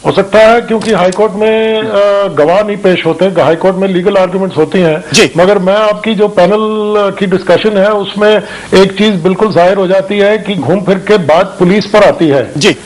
हो सकता है, क्योंकि हाईकोर्ट में गवाह नहीं पेश होते, हाईकोर्ट में लीगल आर्गुमेंट्स होती हैं। मगर मैं आपकी जो पैनल की डिस्कशन है उसमें एक चीज बिल्कुल जाहिर हो जाती है कि घूम फिर के बात पुलिस पर आती है जी।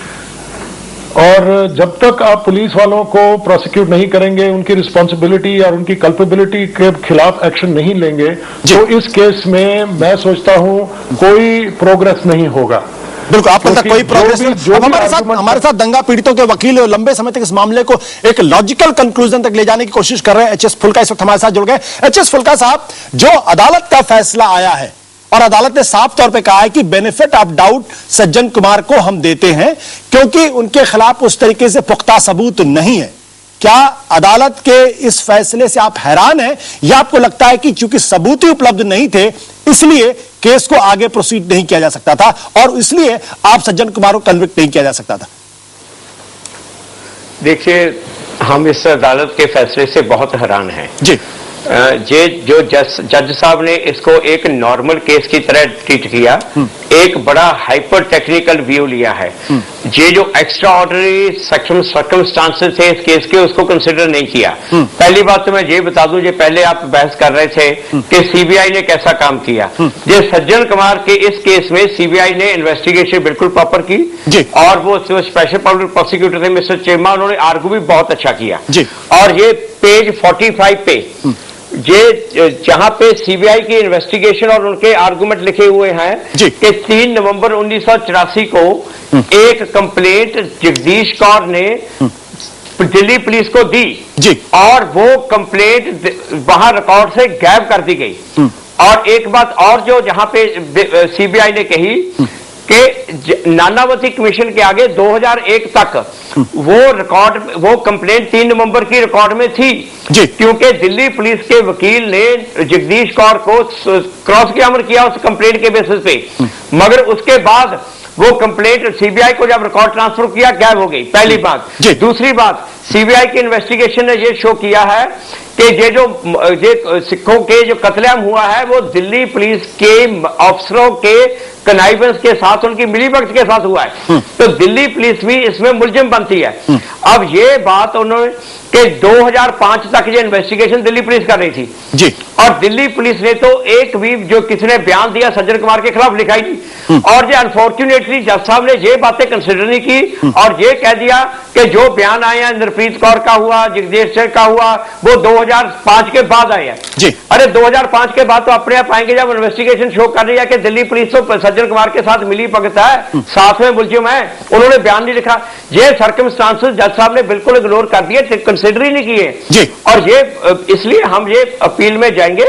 और जब तक आप पुलिस वालों को प्रोसिक्यूट नहीं करेंगे, उनकी रिस्पॉन्सिबिलिटी और उनकी कल्पेबिलिटी के खिलाफ एक्शन नहीं लेंगे, तो इस केस में मैं सोचता हूं कोई प्रोग्रेस नहीं होगा। बिल्कुल, आपको तक कोई प्रोग्रेस नहीं। हमारे साथ दंगा पीड़ितों के वकील लंबे समय तक इस मामले को एक लॉजिकल कंक्लूजन तक ले जाने की कोशिश कर रहे हैं एच.एस. फुल्का इस वक्त हमारे साथ जुड़ गए। एच.एस. फुल्का साहब, जो अदालत का फैसला आया है और अदालत ने साफ तौर पे कहा है कि benefit of doubt Sajjan Kumar को हम देते हैं क्योंकि उनके खिलाफ उस तरीके से पुख्ता सबूत नहीं है, क्या अदालत के इस फैसले से आप हैरान हैं या आपको लगता है कि चूंकि सबूत ही उपलब्ध नहीं थे इसलिए केस को आगे प्रोसीड नहीं किया जा सकता था और इसलिए आप सज्जन कुमार को कन्विक्ट नहीं किया जा सकता था? देखिए, हम इस अदालत के फैसले से बहुत हैरान हैं जी। ये जो जज साहब ने इसको एक नॉर्मल केस की तरह ट्रीट किया, एक बड़ा हाइपर टेक्निकल व्यू लिया है। ये जो एक्स्ट्रा ऑर्डिनरी सर्कमस्टांसेस थे इस केस के, उसको कंसिडर नहीं किया। पहली बात तो मैं ये बता दूं, ये पहले आप बहस कर रहे थे कि सीबीआई ने कैसा काम किया। ये सज्जन कुमार के इस केस में सीबीआई ने इन्वेस्टिगेशन बिल्कुल प्रॉपर की और वो स्पेशल पब्लिक प्रोसिक्यूटर थे मिस्टर चेमा, उन्होंने आर्गू भी बहुत अच्छा किया। और ये पेज 45 पे ये जहां पे सीबीआई की इन्वेस्टिगेशन और उनके आर्गुमेंट लिखे हुए हैं कि 3 नवंबर 1984 को एक कंप्लेंट जगदीश कौर ने दिल्ली पुलिस को दी और वो कंप्लेंट वहां रिकॉर्ड से गायब कर दी गई। और एक बात और जो जहां पे सीबीआई ने कही कि नानावती कमीशन के आगे 2001 तक वो कंप्लेंट 3 नवंबर की रिकॉर्ड में थी क्योंकि दिल्ली पुलिस के वकील ने जगदीश कौर को क्रॉस एग्जामिन किया उस कंप्लेंट के बेसिस पे, मगर उसके बाद वो कंप्लेंट सीबीआई को जब रिकॉर्ड ट्रांसफर किया गायब हो गई। पहली बात। दूसरी बात, सीबीआई की इन्वेस्टिगेशन ने ये शो किया है कि ये जो सिखों के जो कत्लेआम हुआ है वो दिल्ली पुलिस के अफसरों के कनाइवेंस के साथ, उनकी मिलीभगत के साथ हुआ है। तो दिल्ली पुलिस भी इसमें मुलजिम बनती है। अब ये बात उन्होंने कि 2005 तक ये इन्वेस्टिगेशन दिल्ली पुलिस कर रही थी और दिल्ली पुलिस ने तो एक भी जो किसने बयान दिया सज्जन कुमार के खिलाफ लिखा ही नहीं। और ये अनफॉर्चुनेटली जज साहब ने ये बातें कंसिडर नहीं की और ये कह दिया कि जो बयान आए हैं इंद्रप्रीत कौर का हुआ, जगदीश सिंह का हुआ, वो 2005 के बाद आए हैं। अरे 2005 के बाद तो अपने आप आएंगे जब इन्वेस्टिगेशन शो कर रही है कि दिल्ली पुलिस तो सज्जन कुमार के साथ मिली भगत है, साथ में मुलजिम है, उन्होंने बयान नहीं लिखा। ये सर्कमस्टांसेस जज साहब ने बिल्कुल इग्नोर कर दिए, कंसिडर ही नहीं किए। और ये इसलिए हम ये अपील में जाएंगे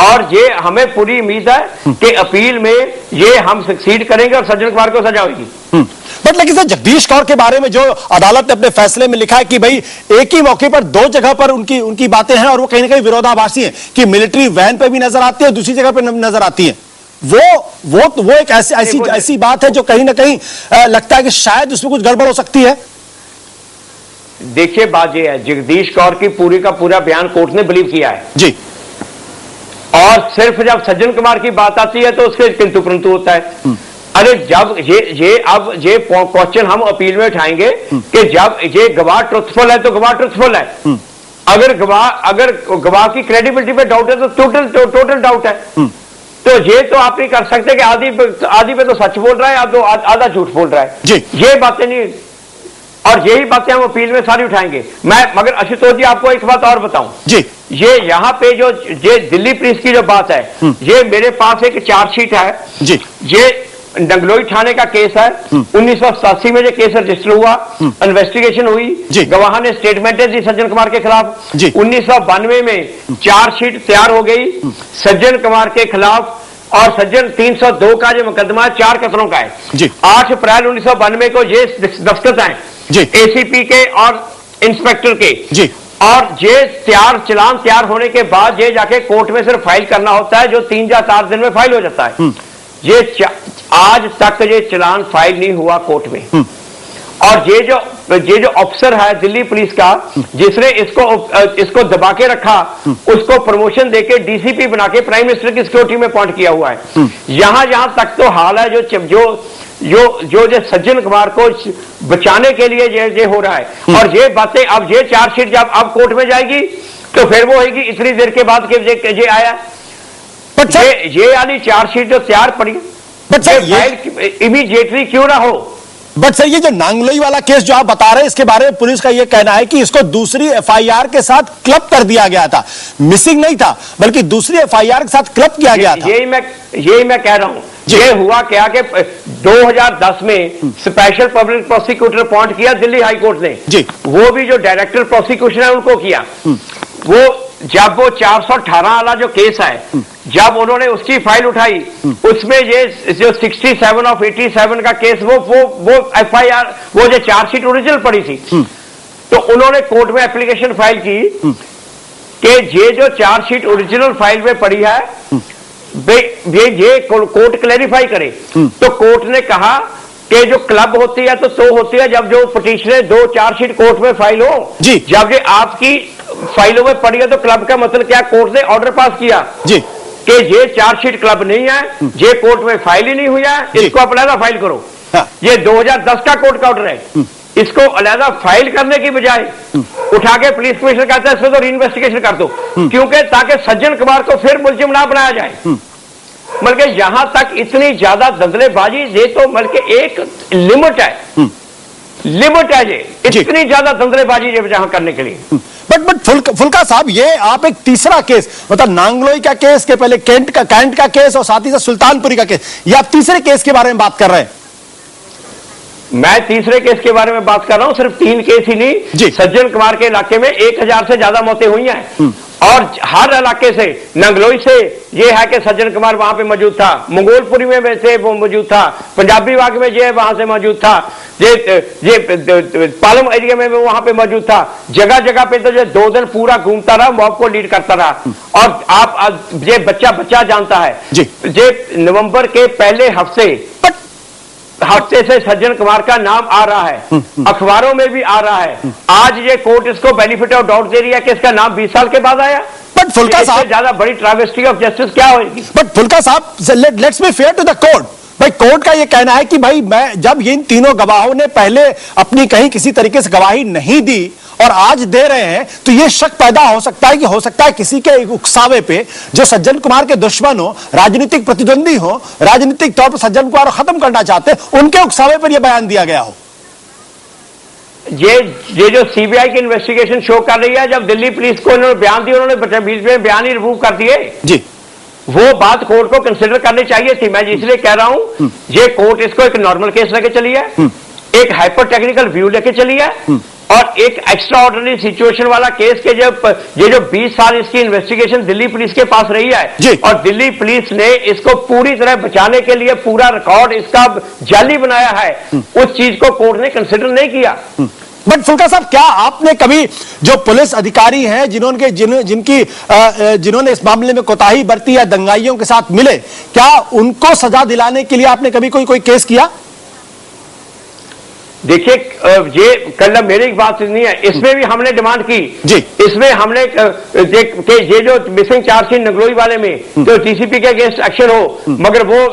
और ये हमें पूरी उम्मीद है कि अपील में ये हम सक्सीड करेंगे और सज्जन कुमार को सजा होगी। बट लेकिन सर, जगदीश कौर के बारे में जो अदालत ने अपने फैसले में लिखा है कि भाई एक ही मौके पर 2 जगह पर उनकी बातें हैं और वो कहीं ना कहीं विरोधाभासी हैं कि मिलिट्री वैन पे भी नजर आती है, दूसरी जगह पर नजर आती है। वो एक ऐसी बात है जो कहीं ना कहीं लगता है कि शायद उसमें कुछ गड़बड़ हो सकती है। देखिए, बात ये है, जगदीश कौर की पूरी का पूरा बयान कोर्ट ने बिलीव किया है जी, और सिर्फ जब सज्जन कुमार की बात आती है तो उसके किंतु परंतु होता है। अरे जब ये क्वेश्चन हम अपील में उठाएंगे कि जब ये गवाह ट्रुथफुल है तो गवाह ट्रुथफुल है, अगर गवाह की क्रेडिबिलिटी पे डाउट है तो टोटल डाउट है। तो ये तो आप नहीं कर सकते कि आधी पे तो सच बोल रहा है, आधा झूठ बोल रहा है। ये बातें नहीं, और यही बातें हम अपील में सारी उठाएंगे। मगर आशुतोष जी आपको एक बात और बताऊं जी, ये यहाँ पे जो ये दिल्ली पुलिस की जो बात है, ये मेरे पास एक चार्जशीट है जी, ये डंगलोई थाने का केस है। 1987 में ये केस रजिस्टर हुआ, इन्वेस्टिगेशन हुई, गवाह ने स्टेटमेंट दी सज्जन कुमार के खिलाफ। 1992 में चार्जशीट तैयार हो गई सज्जन कुमार के खिलाफ और सज्जन 302 का जो मुकदमा 4 कत्लों का है। 8 अप्रैल 1992 को ये दस्तखत आए एसीपी के और इंस्पेक्टर के, और ये चालान तैयार होने के बाद ये जाके कोर्ट में सिर्फ फाइल करना होता है जो 3 या 4 दिन में फाइल हो जाता है। ये आज तक ये चालान फाइल नहीं हुआ कोर्ट में। और ये जो अफसर है दिल्ली पुलिस का जिसने इसको दबा के रखा, उसको प्रमोशन देके डीसीपी बना के प्राइम मिनिस्टर की सिक्योरिटी में अपॉइंट किया हुआ है। यहां तक तो हाल है जो जो सज्जन कुमार को बचाने के लिए ये हो रहा है। और ये बातें अब ये चार्जशीट जब अब कोर्ट में जाएगी तो फिर वो होगी इतनी देर के बाद कि ये आया। ये वाली चार्जशीट जो तैयार पड़ी इमीडिएटली क्यों ना हो। बट सर, ये जो नांगलोई वाला केस जो आप बता रहे हैं, इसके बारे में पुलिस का ये कहना है कि इसको दूसरी एफआईआर के साथ क्लब कर दिया गया था, मिसिंग नहीं था बल्कि दूसरी एफआईआर के साथ क्लब किया गया था। यही मैं कह रहा हूं। ये हुआ क्या कि 2010 में स्पेशल पब्लिक प्रोसिक्यूटर अपॉइंट किया दिल्ली हाई कोर्ट ने जी। वो भी जो डायरेक्टर प्रोसिक्यूशन है उनको किया। वो जब वो 418 वाला जो केस है, जब उन्होंने उसकी फाइल उठाई, उसमें ये जो 67 ऑफ 87 का केस वो एफआईआर वो जो चार्जशीट ओरिजिनल पड़ी थी, तो उन्होंने कोर्ट में एप्लीकेशन फाइल की कि ये जो चार्जशीट ओरिजिनल फाइल में पड़ी है ये कोर्ट क्लैरिफाई करे। तो कोर्ट ने कहा कि जो क्लब होती है तो होती है जब जो पिटीशनर दो चार्जशीट कोर्ट में फाइल हो जी। जब ये आपकी फाइलों में पड़ी है तो क्लब का मतलब क्या, कोर्ट ने ऑर्डर पास किया जी कि ये चार्जशीट क्लब नहीं है, ये कोर्ट में फाइल ही नहीं हुई है, इसको अलहदा फाइल करो। हाँ। ये 2010 का कोर्ट का ऑर्डर है। इसको अलहदा फाइल करने की बजाय उठा के पुलिस कमिश्नर कहता है इसमें तो रीइन्वेस्टिगेशन कर दो, क्योंकि ताकि सज्जन कुमार को फिर मुलजिम ना बनाया जाए। बल्कि यहां तक इतनी ज्यादा दंगलेबाजी, ये तो बल्कि एक लिमिट है, ये इतनी ज्यादा दंगलेबाजी यहां करने के लिए। बट फुल्का साहब, ये आप एक तीसरा केस, मतलब नांगलोई का केस के पहले कैंट का केस और साथ ही साथ सुल्तानपुरी का केस, ये आप तीसरे केस के बारे में बात कर रहे हैं। मैं तीसरे केस के बारे में बात कर रहा हूं। सिर्फ 3 केस ही नहीं, सज्जन कुमार के इलाके में 1000 से ज्यादा मौतें हुई हैं। और हर इलाके से, नंगलोई से ये है कि सज्जन कुमार वहां पे मौजूद था, मंगोलपुरी में से वो मौजूद था, पंजाबी बाग में ये वहां से मौजूद था, ये पालम एरिया में वहां पे मौजूद था। जगह जगह पे तो ये 2 दिन पूरा घूमता रहा, मॉब को लीड करता रहा। और आप ये बच्चा जानता है, ये नवंबर के पहले हफ्ते से सज्जन कुमार का नाम आ रहा है, अखबारों में भी आ रहा है। आज ये कोर्ट इसको बेनिफिट ऑफ डाउट दे रही है कि इसका नाम 20 साल के बाद आया। बट फुल्का साहब, ज्यादा बड़ी ट्रावेस्टी ऑफ जस्टिस क्या होगी? बट फुल्का साहब, let's be fair to the court. भाई, कोर्ट का ये कहना है कि भाई मैं जब इन तीनों गवाहों ने पहले अपनी कहीं किसी तरीके से गवाही नहीं दी और आज दे रहे हैं, तो ये शक पैदा हो सकता है कि हो सकता है किसी के उकसावे पे जो सज्जन कुमार के दुश्मन हो, राजनीतिक प्रतिद्वंदी हो, राजनीतिक तौर पर सज्जन कुमार को खत्म करना चाहते हैं, उनके उकसावे पर यह बयान दिया गया हो। ये जो सीबीआई की इन्वेस्टिगेशन शो कर रही है, जब दिल्ली पुलिस को इन्होंने बयान दिए, उन्होंने बीच में बयान ही रिमूव कर दिए जी। वो बात कोर्ट को कंसिडर करनी चाहिए थी। मैं इसलिए कह रहा हूं, ये कोर्ट इसको एक नॉर्मल केस लेके चली है, एक हाइपर टेक्निकल व्यू लेके चली है, और एक एक्स्ट्रा ऑर्डिनरी सिचुएशन वाला केस के ये जो 20 साल इसकी इन्वेस्टिगेशन दिल्ली पुलिस के पास रही है, और दिल्ली पुलिस ने इसको पूरी तरह बचाने के लिए पूरा रिकॉर्ड इसका जाली बनाया है, उस चीज को कोर्ट ने कंसिडर नहीं किया। बट फुल्का साहब, क्या आपने कभी जो पुलिस अधिकारी हैं जिन्होंने इस मामले में कोताही बरती या दंगाइयों के साथ मिले, क्या उनको सजा दिलाने के लिए आपने कभी कोई केस किया? देखिए, ये कल मेरी बात नहीं है, इसमें भी हमने डिमांड की जी। इसमें हमने ये जो मिसिंग चार्जशीट नगलोई वाले में जो डीसीपी के अगेंस्ट एक्शन हो, मगर वो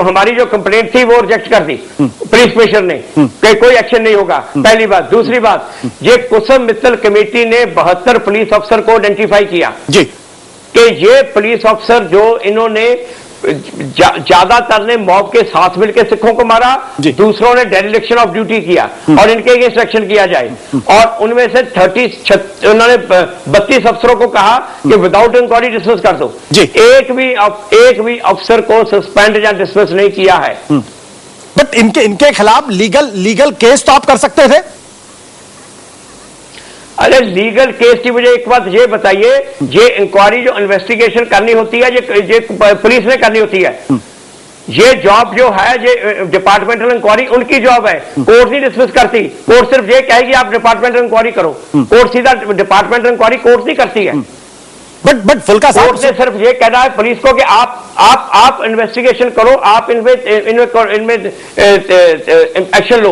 हमारी जो कंप्लेंट थी वो रिजेक्ट कर दी पुलिस कमिश्नर ने कि कोई एक्शन नहीं होगा। पहली बात। दूसरी बात, ये कुसुम मित्तल कमेटी ने 72 पुलिस अफसर को आइडेंटिफाई किया जी कि ये पुलिस अफसर जो इन्होंने ज्यादातर ने मॉब के साथ मिलकर सिखों को मारा, दूसरों ने डेरिलेक्शन ऑफ ड्यूटी किया, और इनके अगेंस्ट एक्शन किया जाए। और उनमें से उन्होंने 32 अफसरों को कहा कि विदाउट इंक्वायरी डिसमिस कर दो। एक भी अफसर को सस्पेंड या डिसमिस नहीं किया है। बट इनके खिलाफ लीगल केस तो आप कर सकते थे। अरे लीगल केस की मुझे एक बात ये बताइए, ये इंक्वायरी जो इन्वेस्टिगेशन करनी होती है ये पुलिस ने करनी होती है। ये जॉब जो है ये डिपार्टमेंटल इंक्वायरी उनकी जॉब है, कोर्ट नहीं डिसमिस करती। कोर्ट सिर्फ ये कहेगी आप डिपार्टमेंटल इंक्वायरी करो, कोर्ट सीधा डिपार्टमेंटल इंक्वायरी कोर्ट नहीं करती है। बट फुल्का साहब, कोर्ट ने सिर्फ ये कहना है पुलिस को कि आप इन्वेस्टिगेशन करो, आप इनमें एक्शन लो।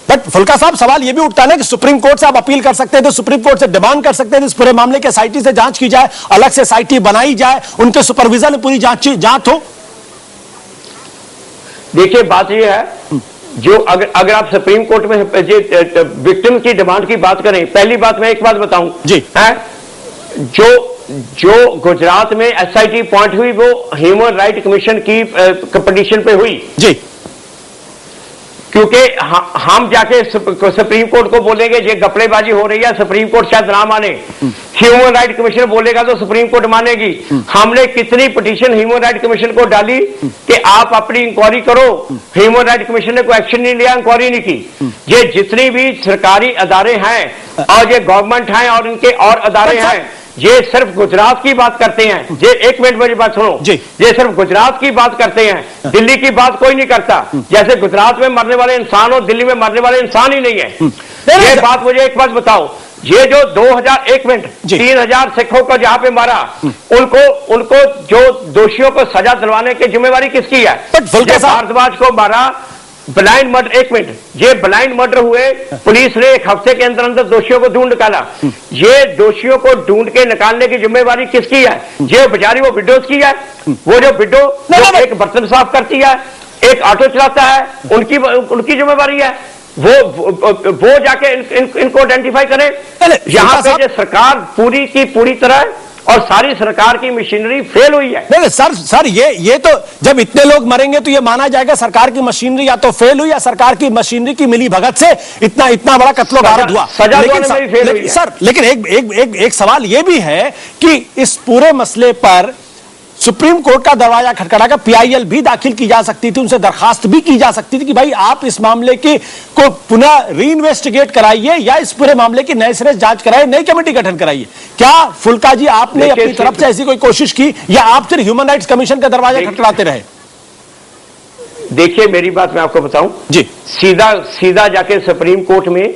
बट फुल्का साहब, सवाल यह भी उठता है ना कि सुप्रीम कोर्ट से आप अपील कर सकते हैं, तो सुप्रीम कोर्ट से डिमांड कर सकते हैं इस पूरे मामले के एसआईटी से जांच की जाए, अलग से एसआईटी बनाई जाए, उनके सुपरविजन में पूरी जांच हो। देखिए बात ये है, जो अगर आप सुप्रीम कोर्ट में विक्टिम की डिमांड की बात करें, पहली बात मैं एक बात बताऊं जी, है जो गुजरात में एसआईटी पॉइंट हुई वो ह्यूमन राइट कमीशन की पिटीशन पे हुई जी, क्योंकि हम जाके सुप्रीम कोर्ट को बोलेंगे ये गपड़ेबाजी हो रही है, सुप्रीम कोर्ट शायद ना माने। ह्यूमन राइट कमीशन बोलेगा तो सुप्रीम कोर्ट मानेगी। हमने कितनी पिटीशन ह्यूमन राइट कमीशन को डाली कि आप अपनी इंक्वायरी करो, ह्यूमन राइट कमीशन ने कोई एक्शन नहीं लिया, इंक्वायरी नहीं की। ये जितनी भी सरकारी अदारे हैं और ये गवर्नमेंट हैं और इनके और अदारे हैं, ये सिर्फ गुजरात की बात करते हैं। ये एक मिनट मेरी बात सुनो, ये सिर्फ गुजरात की बात करते हैं, दिल्ली की बात कोई नहीं करता। जैसे गुजरात में मरने वाले इंसान और दिल्ली में मरने वाले इंसान ही नहीं है। ये बात मुझे एक बात बताओ, ये जो 2001 मिनट 3000 सिखों को जहां पे मारा, उनको जो दोषियों को सजा दिलवाने की जिम्मेवारी किसकी है? भारद्वाज को मारा ब्लाइंड मर्डर, एक मिनट, ये ब्लाइंड मर्डर हुए, पुलिस ने एक हफ्ते के अंदर अंदर दोषियों को ढूंढ निकाला। ये दोषियों को ढूंढ के निकालने की जिम्मेवारी किसकी है? ये बेचारी वो विडोज की है। वो जो विडो एक बर्तन साफ करती है, एक ऑटो चलाता है, उनकी जिम्मेवारी है। वो जाके इनको आइडेंटिफाई करें। यहाँ पे सरकार पूरी की पूरी तरह और सारी सरकार की मशीनरी फेल हुई है। नहीं सर ये तो जब इतने लोग मरेंगे तो ये माना जाएगा सरकार की मशीनरी या तो फेल हुई या सरकार की मशीनरी की मिली भगत से इतना बड़ा कत्लो गारत हुआ। लेकिन एक सवाल ये भी है कि इस पूरे मसले पर सुप्रीम कोर्ट का दरवाजा खटखटाकर पीआईएल भी दाखिल की जा सकती थी, उनसे दरखास्त भी की जा सकती थी कि भाई आप इस मामले की को पुनः रीइन्वेस्टिगेट कराइए या इस पूरे मामले की नए सिरे से जांच कराइए, नई कमेटी गठन कराइए। क्या फुल्का जी आपने अपनी तरफ से ऐसी कोई कोशिश की या आप फिर ह्यूमन राइट्स कमीशन का दरवाजा खटखटाते रहे? देखिए मेरी बात मैं आपको बताऊं जी, सीधा जाके सुप्रीम कोर्ट में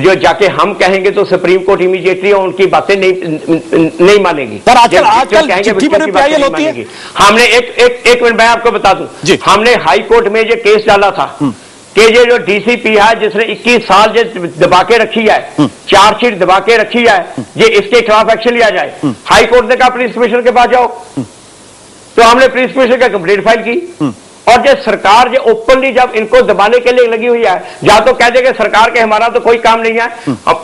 जो जाके हम कहेंगे तो सुप्रीम कोर्ट इमीडिएटली उनकी बातें नहीं मानेगी। पर आजकल चिट्ठी पर भी पीआईएल होती है। हमने एक मिनट मैं आपको बता दूं, हमने हाई कोर्ट में जो केस डाला था कि ये जो डीसीपी है जिसने 21 साल जो दबा के रखी है, चार्जशीट दबा के रखी है, ये इसके खिलाफ एक्शन लिया जाए। हाई कोर्ट ने कहा पुलिस कमिश्नर के पास जाओ, तो हमने पुलिस कमिश्नर का कंप्लेंट फाइल की। और जो सरकार जो ओपनली जब इनको दबाने के लिए लगी हुई है, या तो कह देगा सरकार के हमारा तो कोई काम नहीं है,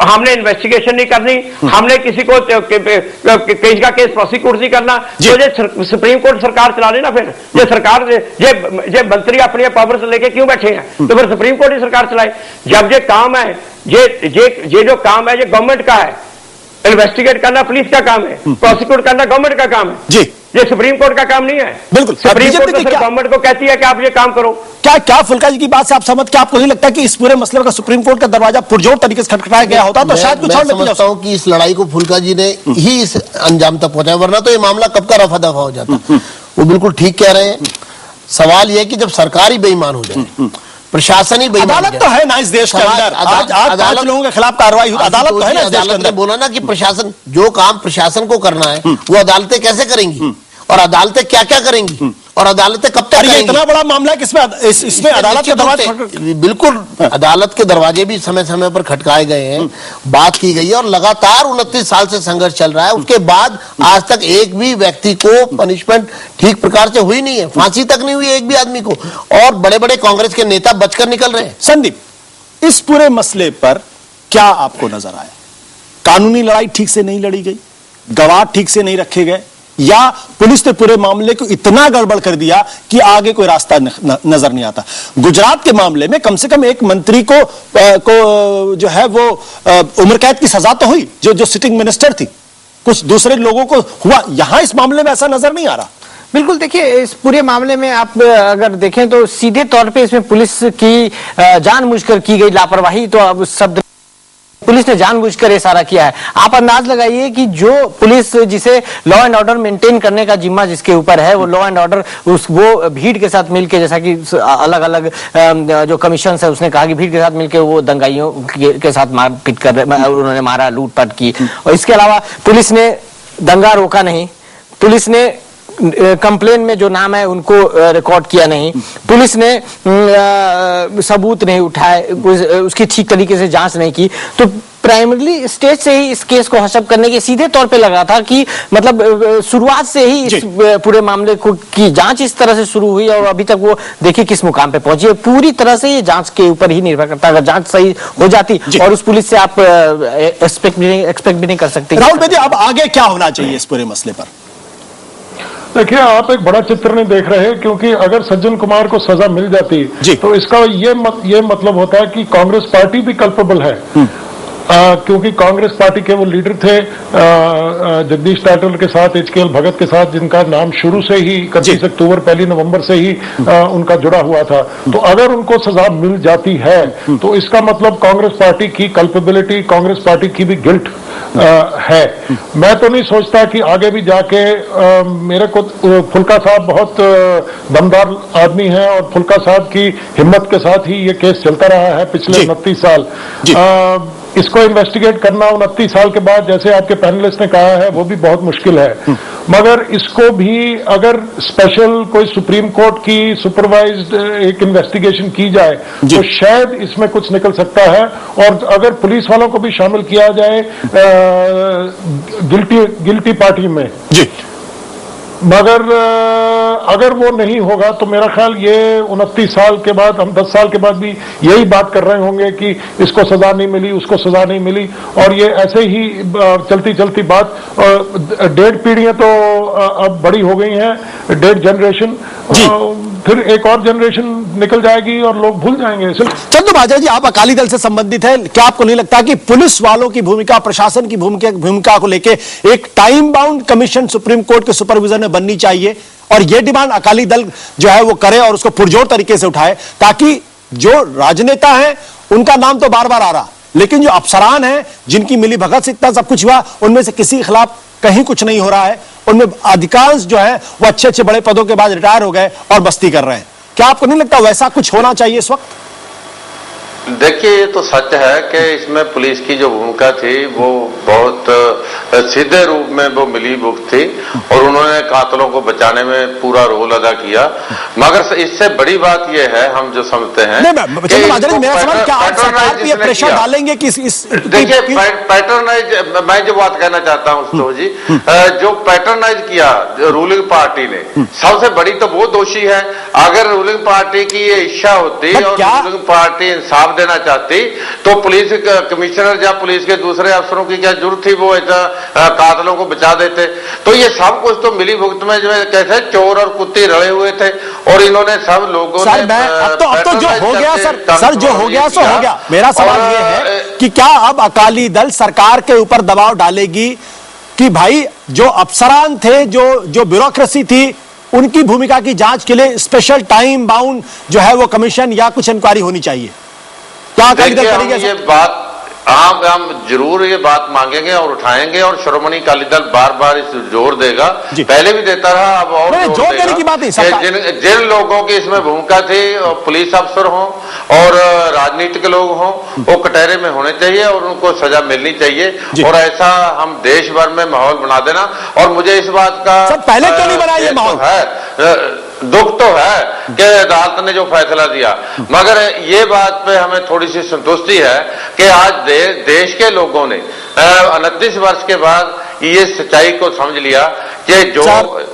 हमने इन्वेस्टिगेशन नहीं करनी, हमने किसी को केस का केस प्रोसिक्यूट नहीं करना, तो ये सुप्रीम कोर्ट सरकार चला लेना। फिर ये सरकार ये मंत्री अपनी पावर्स लेके क्यों बैठे हैं? तो फिर सुप्रीम कोर्ट ही सरकार चलाए। जब ये काम है, ये जो काम है ये गवर्नमेंट का है, इन्वेस्टिगेट करना पुलिस का काम है, प्रोसिक्यूट करना गवर्नमेंट का काम है जी, ये सुप्रीम कोर्ट का काम नहीं है। बिल्कुल, सुप्रीम कोर्ट तो गवर्नमेंट को कहती है कि आप ये काम करो। क्या फुल्का जी की बात से आप सहमत, क्या आपको नहीं लगता कि इस पूरे मसले का सुप्रीम कोर्ट का दरवाजा पुरजोर तरीके से खटखटाया गया होता तो शायद कुछ और समझता हूं कि इस लड़ाई को फुल्का जी ने ही इस अंजाम तक पहुंचाया, वरना तो ये मामला कब का रफा दफा हो जाता। वो बिल्कुल ठीक कह रहे हैं। सवाल यह कि जब सरकार ही बेईमान हो जाए, प्रशासन ही बेईमान, अदालत तो है ना इस देश के अंदर, आज 5 लोगों के खिलाफ कार्रवाई हुई, अदालत तो है ना इस देश के अंदर। बोला ना कि प्रशासन जो काम प्रशासन को करना है वो अदालतें कैसे करेंगी और अदालतें क्या क्या करेंगी और अदालतें कब तक करेंगी? इतना बड़ा मामला है कि इसमें अदालत के दरवाजे, बिल्कुल अदालत के दरवाजे भी समय समय पर खटकाए गए हैं, बात की गई है और लगातार 29 साल से संघर्ष चल रहा है। उसके बाद आज तक एक भी व्यक्ति को पनिशमेंट ठीक प्रकार से हुई नहीं है, फांसी तक नहीं हुई एक भी आदमी को, और बड़े बड़े कांग्रेस के नेता बचकर निकल रहे हैं। संदीप, इस पूरे मसले पर क्या आपको नजर आया? कानूनी लड़ाई ठीक से नहीं लड़ी गई, गवाह ठीक से नहीं रखे गए, या पुलिस ने पूरे मामले को इतना गड़बड़ कर दिया कि आगे कोई रास्ता नजर नहीं आता? गुजरात के मामले में कम से कम एक मंत्री को जो है वो उम्र कैद की सजा तो हुई, जो सिटिंग मिनिस्टर थी, कुछ दूसरे लोगों को हुआ। यहां इस मामले में ऐसा नजर नहीं आ रहा। बिल्कुल, देखिए इस पूरे मामले में आप अगर देखें तो सीधे तौर पे इसमें पुलिस की जानबूझकर की गई लापरवाही, तो अब शब्द पुलिस ने जानबूझकर ये सारा किया है। आप अंदाज लगाइए कि जो पुलिस जिसे लॉ एंड ऑर्डर मेंटेन करने का जिम्मा जिसके ऊपर है, वो लॉ एंड ऑर्डर वो भीड़ के साथ मिलकर, जैसा कि अलग अलग जो कमीशन है उसने कहा कि भीड़ के साथ मिलकर वो दंगाइयों के साथ मारपीट कर रहे, उन्होंने मारा, लूटपाट की। और इसके अलावा पुलिस ने दंगा रोका नहीं, पुलिस ने कंप्लेन में जो नाम है उनको रिकॉर्ड किया नहीं, पुलिस ने सबूत नहीं उठाए, उसकी ठीक तरीके से जांच नहीं की। तो प्राइमरीली स्टेज से ही इस केस को हशप करने के सीधे तौर पे लगा था कि मतलब शुरुआत से ही इस पूरे मामले को की जांच इस तरह से शुरू हुई और अभी तक वो देखिए किस मुकाम पे पहुंची है। पूरी तरह से ये जांच के ऊपर ही निर्भर करता है। अगर जांच सही हो जाती और उस पुलिस से आप एक्सपेक्ट भी नहीं कर सकते। राहुल बेदी, अब आगे क्या होना चाहिए इस पूरे मसले पर? देखिए, आप एक बड़ा चित्र नहीं देख रहे, क्योंकि अगर सज्जन कुमार को सजा मिल जाती तो इसका ये मतलब होता है कि कांग्रेस पार्टी भी कल्पेबल है। क्योंकि कांग्रेस पार्टी के वो लीडर थे जगदीश टाइटल के साथ, HKL भगत के साथ, जिनका नाम शुरू से ही 31 अक्टूबर 1 नवंबर से ही उनका जुड़ा हुआ था। तो अगर उनको सजा मिल जाती है तो इसका मतलब कांग्रेस पार्टी की कल्पेबिलिटी, कांग्रेस पार्टी की भी गिल्ट है। मैं तो नहीं सोचता कि आगे भी जाके मेरे को फुल्का साहब बहुत दमदार आदमी है और फुल्का साहब की हिम्मत के साथ ही ये केस चलता रहा है पिछले 29 साल। इसको इन्वेस्टिगेट करना 29 साल के बाद, जैसे आपके पैनलिस्ट ने कहा है, वो भी बहुत मुश्किल है। मगर इसको भी अगर स्पेशल कोई सुप्रीम कोर्ट की सुपरवाइज्ड एक इन्वेस्टिगेशन की जाए तो शायद इसमें कुछ निकल सकता है। और अगर पुलिस वालों को भी शामिल किया जाए गिल्टी पार्टी में, मगर अगर वो नहीं होगा तो मेरा ख्याल ये 29 साल के बाद, हम 10 साल के बाद भी यही बात कर रहे होंगे कि इसको सजा नहीं मिली, उसको सजा नहीं मिली, और ये ऐसे ही चलती चलती बात। डेढ़ पीढ़ियां तो अब बड़ी हो गई हैं, डेढ़ जनरेशन, फिर एक और जनरेशन निकल जाएगी और लोग भूल जाएंगे। चंदू जी, आप अकाली दल से संबंधित हैं, क्या आपको नहीं लगता कि पुलिस वालों की भूमिका, प्रशासन की भूमिका को लेकर एक time bound commission supreme court के सुपरविजन में बननी चाहिए और यह डिमांड अकाली दल जो है वो करे और उसको पुरजोर तरीके से उठाए, ताकि जो राजनेता हैं उनका नाम तो बार बार आ रहा, लेकिन जो अफसरान हैं जिनकी मिली भगत से इतना सब कुछ हुआ, उनमें से किसी के खिलाफ कहीं कुछ नहीं हो रहा है, उनमें अधिकांश जो है वो अच्छे अच्छे बड़े पदों के बाद रिटायर हो गए और बस्ती कर रहे हैं। क्या आपको नहीं लगता वैसा कुछ होना चाहिए इस वक्त? देखिए, ये तो सच है कि इसमें पुलिस की जो भूमिका थी वो बहुत सीधे रूप में वो मिली भुगत थी और उन्होंने कातलों को बचाने में पूरा रोल अदा किया। मगर इससे बड़ी बात ये है, हम जो समझते हैं, मेरा सवाल, क्या आप सरकार पे प्रेशर डालेंगे कि देखिए, पैटर्नाइज, मैं जो बात कहना चाहता हूँ तो जी, जो पैटर्नाइज किया रूलिंग पार्टी ने, सबसे बड़ी तो वो दोषी है। अगर रूलिंग पार्टी की ये इच्छा होती और रूलिंग पार्टी इंसाफ देना चाहती तो पुलिस कमिश्नर या पुलिस के दूसरे अफसरों की क्या जरूरत थी, वो ऐसा कातलों को बचा देते। तो ये सब कुछ तो मिली भुगत में जो कैसे चोर और कुत्ते रले हुए थे और इन्होंने सब लोगों ने अब तो जो हो गया सर जो हो गया सो हो गया। मेरा सवाल ये है कि क्या अब अकाली दल सरकार के ऊपर दबाव डालेगी कि भाई जो अफसरान थे, जो ब्यूरोक्रेसी थी, उनकी भूमिका की जांच के लिए स्पेशल टाइम बाउंड जो है वो कमीशन या कुछ इंक्वायरी होनी चाहिए? क्या अकाली दल करेंगे ये बात? हम जरूर ये बात मांगेंगे और उठाएंगे और श्रोमणी अकाली दल बार बार इस जोर देगा, पहले भी देता रहा, अब और जोर देने की बात नहीं। जिन लोगों की इसमें भूमिका थी, पुलिस अफसर हों और राजनीतिक लोग हों, वो कटहरे में होने चाहिए और उनको सजा मिलनी चाहिए। और ऐसा हम देश भर में माहौल बना देना। और मुझे इस बात का पहले क्यों नहीं बनाया ये माहौल है, दुख तो है कि अदालत ने जो फैसला दिया, मगर ये बात पे हमें थोड़ी सी संतुष्टि है कि आज देश के लोगों ने 29 वर्ष के बाद ये सच्चाई को समझ लिया कि जो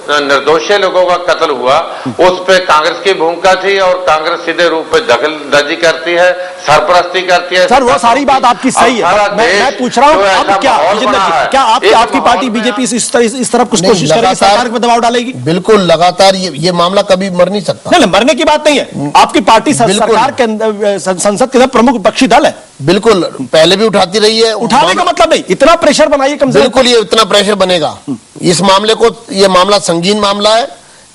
निर्दोषी लोगों का कत्ल हुआ उस पे कांग्रेस की भूमिका थी और कांग्रेस सीधे रूप में दखलंदाजी करती है, सरपरस्ती करती है। सर, वो सारी बात आपकी सही है, मैं पूछ रहा हूँ अब क्या आपकी पार्टी बीजेपी इस तरफ कुछ कोशिश करेगी, सरकार पर दबाव डालेगी? बिल्कुल, लगातार ये मामला कभी मर नहीं सकता। नहीं, मरने की बात नहीं है। आपकी पार्टी सरकार के संसद के प्रमुख विपक्षी दल है, बिल्कुल पहले भी उठाती रही है। उठाने का मतलब नहीं, इतना प्रेशर बनाइए कम से कम। बिल्कुल, ये इतना प्रेशर बनेगा इस मामले को। ये मामला संगीन मामला है।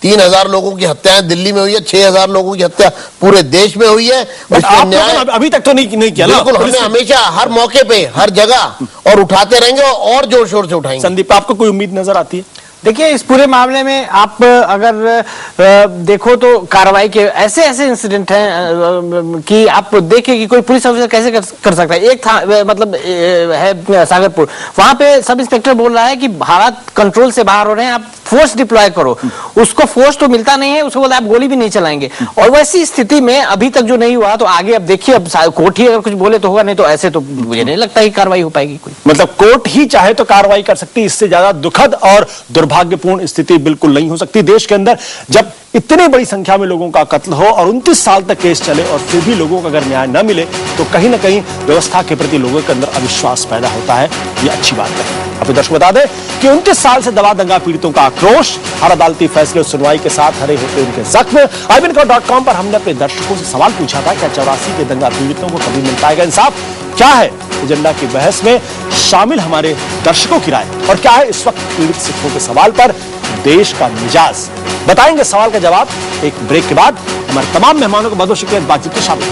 3000 लोगों की हत्याएं दिल्ली में हुई है, 6000 लोगों की हत्या पूरे देश में हुई है। न्याय अभी तक तो नहीं किया। बिल्कुल, हमने हमेशा हर मौके पे, हर जगह और उठाते रहेंगे और जोर शोर से उठाएंगे। संदीप, आपको कोई उम्मीद नजर आती है? देखिए, इस पूरे मामले में आप अगर देखो तो कार्रवाई के ऐसे ऐसे इंसिडेंट हैं कि आप देखें कि कोई पुलिस ऑफिसर कैसे कर सकता है। एक था मतलब है सागरपुर, वहां पे सब इंस्पेक्टर बोल रहा है कि हालात कंट्रोल से बाहर हो रहे हैं, आप फोर्स डिप्लॉय करो। उसको फोर्स तो मिलता नहीं है, उसको बोला आप गोली भी नहीं चलाएंगे। और वैसी स्थिति में अभी तक जो नहीं हुआ, तो आगे अब देखिए, अब कोर्ट ही अगर कुछ बोले तो होगा, नहीं तो ऐसे तो मुझे नहीं लगता कि कार्रवाई हो पाएगी कोई। मतलब कोर्ट ही चाहे तो कार्रवाई कर सकती, इससे ज्यादा दुखद और दुर्भाग्यपूर्ण स्थिति बिल्कुल नहीं हो सकती देश के अंदर, जब इतनी बड़ी संख्या में लोगों का कत्ल हो और 29 साल तक केस चले और फिर भी लोगों को अगर न्याय न मिले तो कहीं ना कहीं व्यवस्था के प्रति लोगों के अंदर अविश्वास पैदा होता है। ये अच्छी बात है। अब दर्शक बता दें कि 29 साल से दवा दंगा पीड़ितों का आक्रोश, हर अदालती फैसले और सुनवाई के साथ हरे होते उनके जख्म। IBN.com पर हमने अपने दर्शकों से सवाल पूछा था, क्या 84 के दंगा पीड़ितों को कभी मिल पाएगा इंसाफ? क्या है एजेंडा की बहस में शामिल हमारे दर्शकों की राय, और क्या है इस वक्त पीड़ित सिखों के सवाल पर देश का मिजाज? बताएंगे सवाल का जवाब एक ब्रेक के बाद। हमारे तमाम मेहमानों को बहुत शुक्रिया बातचीत में शामिल।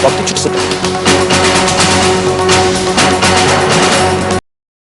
वक्त छुट्टी से